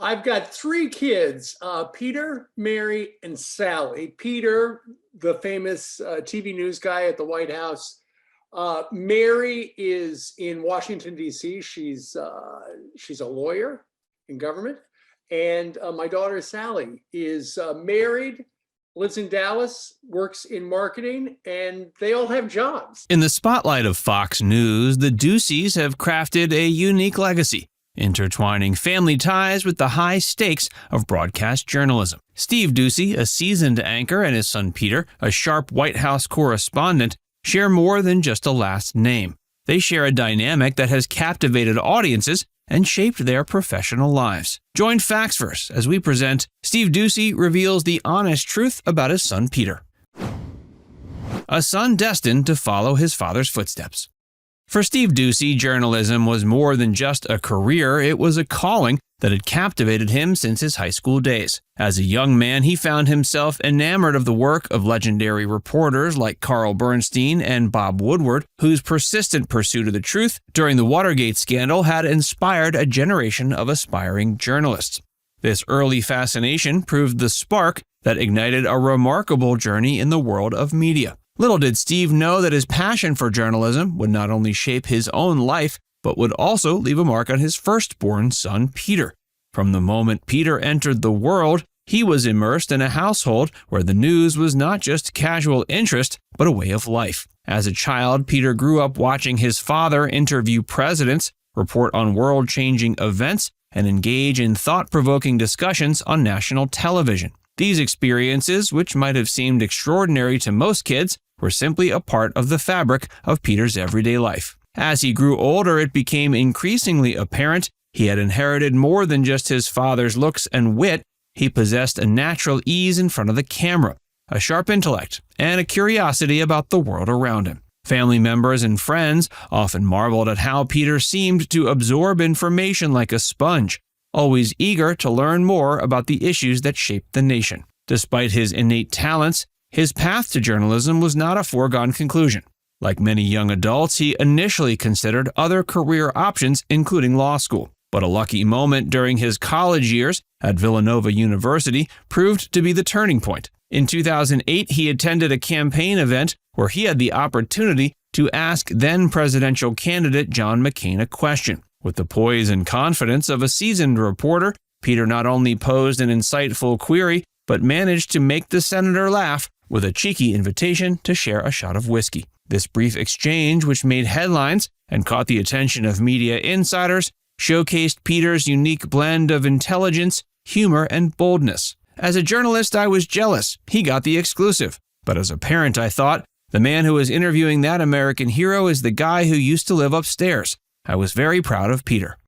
I've got three kids, Peter, Mary, and Sally. Peter, the famous TV news guy at the White House. Mary is in Washington, D.C. She's a lawyer in government. And my daughter, Sally, is married, lives in Dallas, works in marketing, and they all have jobs. In the spotlight of Fox News, the Doocys have crafted a unique legacy, intertwining family ties with the high stakes of broadcast journalism. Steve Doocy, a seasoned anchor, and his son Peter, a sharp White House correspondent, share more than just a last name. They share a dynamic that has captivated audiences and shaped their professional lives. Join FactsVerse as we present Steve Doocy reveals the honest truth about his son Peter. A son destined to follow his father's footsteps. For Steve Doocy, journalism was more than just a career, it was a calling that had captivated him since his high school days. As a young man, he found himself enamored of the work of legendary reporters like Carl Bernstein and Bob Woodward, whose persistent pursuit of the truth during the Watergate scandal had inspired a generation of aspiring journalists. This early fascination proved the spark that ignited a remarkable journey in the world of media. Little did Steve know that his passion for journalism would not only shape his own life, but would also leave a mark on his firstborn son, Peter. From the moment Peter entered the world, he was immersed in a household where the news was not just casual interest, but a way of life. As a child, Peter grew up watching his father interview presidents, report on world-changing events, and engage in thought-provoking discussions on national television. These experiences, which might have seemed extraordinary to most kids, were simply a part of the fabric of Peter's everyday life. As he grew older, it became increasingly apparent he had inherited more than just his father's looks and wit. He possessed a natural ease in front of the camera, a sharp intellect, and a curiosity about the world around him. Family members and friends often marveled at how Peter seemed to absorb information like a sponge, always eager to learn more about the issues that shaped the nation. Despite his innate talents, his path to journalism was not a foregone conclusion. Like many young adults, he initially considered other career options, including law school. But a lucky moment during his college years at Villanova University proved to be the turning point. In 2008, he attended a campaign event where he had the opportunity to ask then-presidential candidate John McCain a question. With the poise and confidence of a seasoned reporter, Peter not only posed an insightful query, but managed to make the senator laugh with a cheeky invitation to share a shot of whiskey. This brief exchange, which made headlines and caught the attention of media insiders, showcased Peter's unique blend of intelligence, humor, and boldness. As a journalist, I was jealous. He got the exclusive. But as a parent, I thought, the man who was interviewing that American hero is the guy who used to live upstairs. I was very proud of Peter.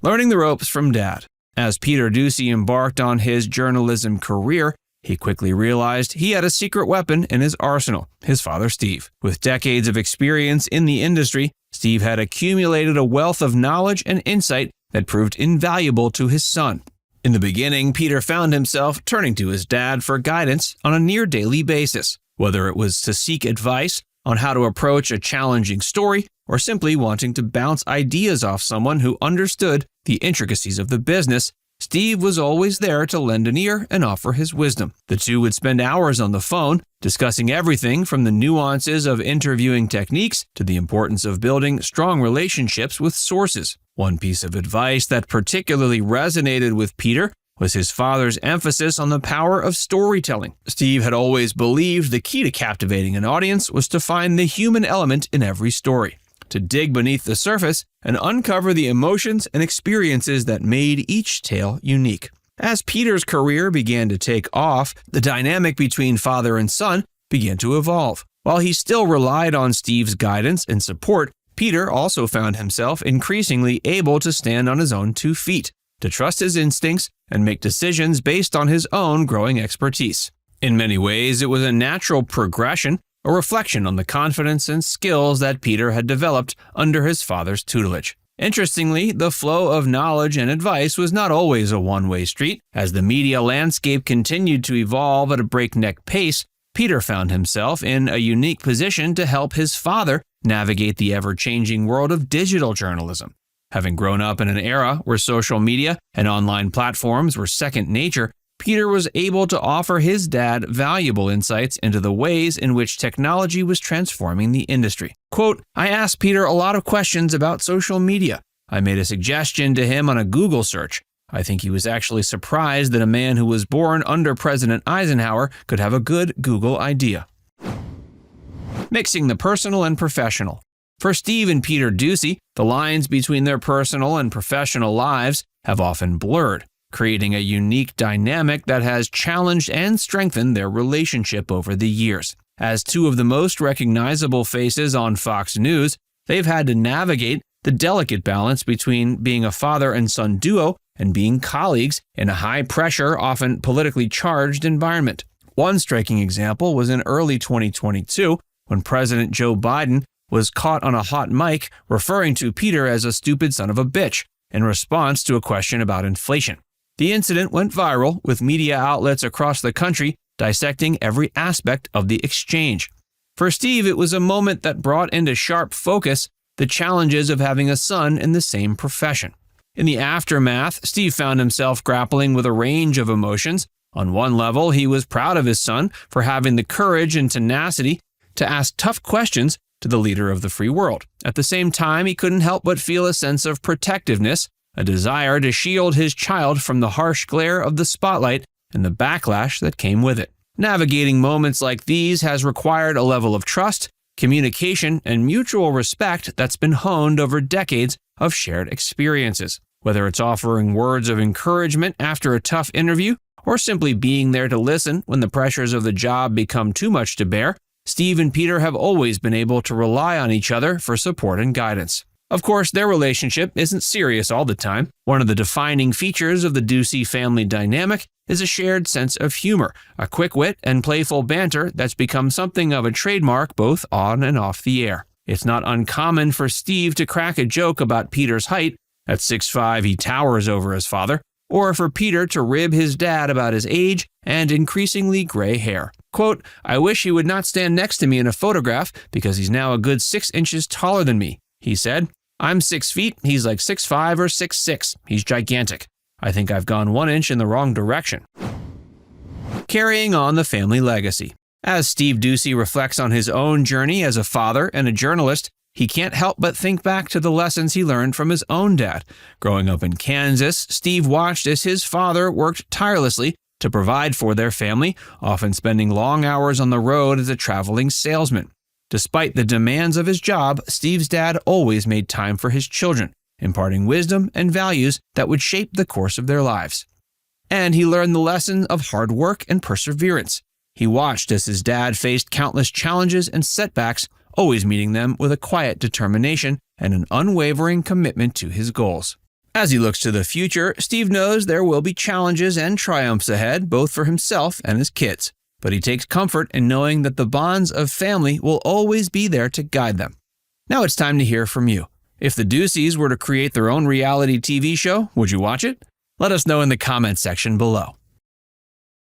Learning the ropes from Dad. As Peter Doocy embarked on his journalism career, he quickly realized he had a secret weapon in his arsenal, his father Steve. With decades of experience in the industry, Steve had accumulated a wealth of knowledge and insight that proved invaluable to his son. In the beginning, Peter found himself turning to his dad for guidance on a near-daily basis, whether it was to seek advice on how to approach a challenging story or simply wanting to bounce ideas off someone who understood the intricacies of the business. Steve was always there to lend an ear and offer his wisdom. The two would spend hours on the phone, discussing everything from the nuances of interviewing techniques to the importance of building strong relationships with sources. One piece of advice that particularly resonated with Peter was his father's emphasis on the power of storytelling. Steve had always believed the key to captivating an audience was to find the human element in every story, to dig beneath the surface and uncover the emotions and experiences that made each tale unique. As Peter's career began to take off, the dynamic between father and son began to evolve. While he still relied on Steve's guidance and support, Peter also found himself increasingly able to stand on his own 2 feet, to trust his instincts and make decisions based on his own growing expertise. In many ways, it was a natural progression, a reflection on the confidence and skills that Peter had developed under his father's tutelage. Interestingly, the flow of knowledge and advice was not always a one-way street. As the media landscape continued to evolve at a breakneck pace, Peter found himself in a unique position to help his father navigate the ever-changing world of digital journalism. Having grown up in an era where social media and online platforms were second nature, Peter was able to offer his dad valuable insights into the ways in which technology was transforming the industry. Quote, "I asked Peter a lot of questions about social media. I made a suggestion to him on a Google search. I think he was actually surprised that a man who was born under President Eisenhower could have a good Google idea." Mixing the personal and professional. For Steve and Peter Doocy, the lines between their personal and professional lives have often blurred, creating a unique dynamic that has challenged and strengthened their relationship over the years. As two of the most recognizable faces on Fox News, they've had to navigate the delicate balance between being a father and son duo and being colleagues in a high-pressure, often politically charged environment. One striking example was in early 2022 when President Joe Biden was caught on a hot mic referring to Peter as a stupid son of a bitch in response to a question about inflation. The incident went viral, with media outlets across the country dissecting every aspect of the exchange. For Steve, it was a moment that brought into sharp focus the challenges of having a son in the same profession. In the aftermath, Steve found himself grappling with a range of emotions. On one level, he was proud of his son for having the courage and tenacity to ask tough questions to the leader of the free world. At the same time, he couldn't help but feel a sense of protectiveness, a desire to shield his child from the harsh glare of the spotlight and the backlash that came with it. Navigating moments like these has required a level of trust, communication, and mutual respect that's been honed over decades of shared experiences. Whether it's offering words of encouragement after a tough interview or simply being there to listen when the pressures of the job become too much to bear, Steve and Peter have always been able to rely on each other for support and guidance. Of course, their relationship isn't serious all the time. One of the defining features of the Doocy family dynamic is a shared sense of humor, a quick wit and playful banter that's become something of a trademark both on and off the air. It's not uncommon for Steve to crack a joke about Peter's height, at 6'5" he towers over his father, or for Peter to rib his dad about his age and increasingly gray hair. Quote, "I wish he would not stand next to me in a photograph because he's now a good 6 inches taller than me," he said. "I'm 6 feet, he's like 6'5" or 6'6". He's gigantic. I think I've gone 1 inch in the wrong direction." Carrying on the family legacy. As Steve Doocy reflects on his own journey as a father and a journalist, he can't help but think back to the lessons he learned from his own dad. Growing up in Kansas, Steve watched as his father worked tirelessly to provide for their family, often spending long hours on the road as a traveling salesman. Despite the demands of his job, Steve's dad always made time for his children, imparting wisdom and values that would shape the course of their lives. And he learned the lesson of hard work and perseverance. He watched as his dad faced countless challenges and setbacks, always meeting them with a quiet determination and an unwavering commitment to his goals. As he looks to the future, Steve knows there will be challenges and triumphs ahead, both for himself and his kids. But he takes comfort in knowing that the bonds of family will always be there to guide them. Now it's time to hear from you. If the Doocys were to create their own reality TV show, would you watch it? Let us know in the comments section below.